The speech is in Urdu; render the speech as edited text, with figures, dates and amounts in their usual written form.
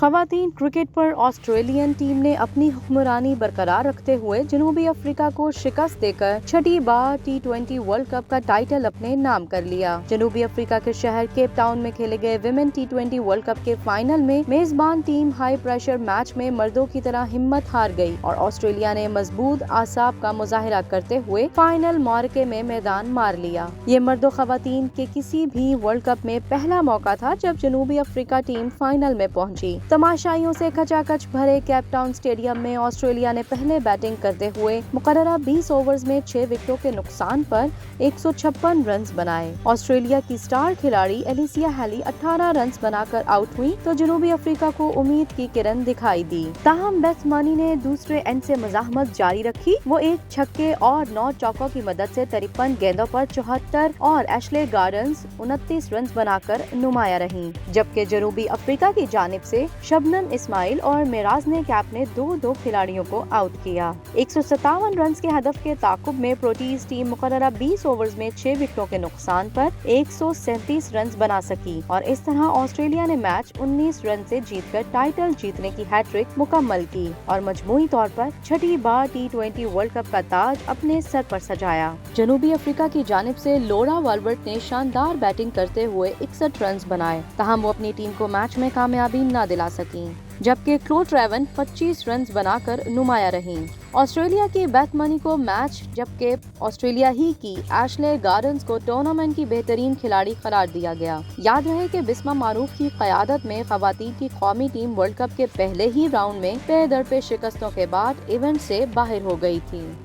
خواتین کرکٹ پر آسٹریلین ٹیم نے اپنی حکمرانی برقرار رکھتے ہوئے جنوبی افریقہ کو شکست دے کر چھٹی بار T20 ورلڈ کپ کا ٹائٹل اپنے نام کر لیا۔ جنوبی افریقہ کے شہر کیپ ٹاؤن میں کھیلے گئے ویمن T20 ورلڈ کپ کے فائنل میں میزبان ٹیم ہائی پریشر میچ میں مردوں کی طرح ہمت ہار گئی اور آسٹریلیا نے مضبوط اعصاب کا مظاہرہ کرتے ہوئے فائنل معرکے میں میدان مار لیا۔ یہ مرد و خواتین کے کسی بھی ورلڈ کپ میں پہلا موقع تھا جب جنوبی افریقہ ٹیم فائنل میں پہنچی۔ تماشائیوں سے کھچا کچ بھرے کیپ ٹاؤن اسٹیڈیم میں آسٹریلیا نے پہلے بیٹنگ کرتے ہوئے مقررہ 20 اوورز میں 6 وکٹوں کے نقصان پر 156 رنز بنائے۔ آسٹریلیا کی سٹار کھلاڑی ایلیسیا ہیلی 18 رنز بنا کر آؤٹ ہوئی تو جنوبی افریقہ کو امید کی کرن دکھائی دی۔ تاہم بیتھ مانی نے دوسرے اینڈ سے مزاحمت جاری رکھی۔ وہ ایک چھکے اور 9 چوکوں کی مدد سے 53 گیندوں پر 74 اور ایشلے گارڈنز 29 رنز بنا کر نمایاں رہیں، جبکہ جنوبی افریقہ کی جانب سے شبنم اسماعیل اور میراز نے کیپ نے دو کھلاڑیوں کو آؤٹ کیا۔ 157 رنز کے ہدف کے تعاقب میں پروٹیز ٹیم مقررہ 20 اوورز میں 6 وکٹوں کے نقصان پر 137 رنز بنا سکی اور اس طرح آسٹریلیا نے میچ 19 رن سے جیت کر ٹائٹل جیتنے کی ہیٹ ٹرک مکمل کی اور مجموعی طور پر چھٹی بار T20 ورلڈ کپ کا تاج اپنے سر پر سجایا۔ جنوبی افریقہ کی جانب سے لورا والبرٹ نے شاندار بیٹنگ کرتے ہوئے 61 رنز بنائے، تاہم وہ اپنی ٹیم کو میچ میں کامیابی نہ دلا سکیں، جبکہ کلو ٹریون 25 رنز بنا کر نمایاں رہیں۔ آسٹریلیا کی بیتھ مانی کو میچ جبکہ آسٹریلیا ہی کی ایشلے گارڈنز کو ٹورنامنٹ کی بہترین کھلاڑی قرار دیا گیا۔ یاد رہے کہ بسمہ معروف کی قیادت میں خواتین کی قومی ٹیم ورلڈ کپ کے پہلے ہی راؤنڈ میں پے در پے شکستوں کے بعد ایونٹ سے باہر ہو گئی تھی۔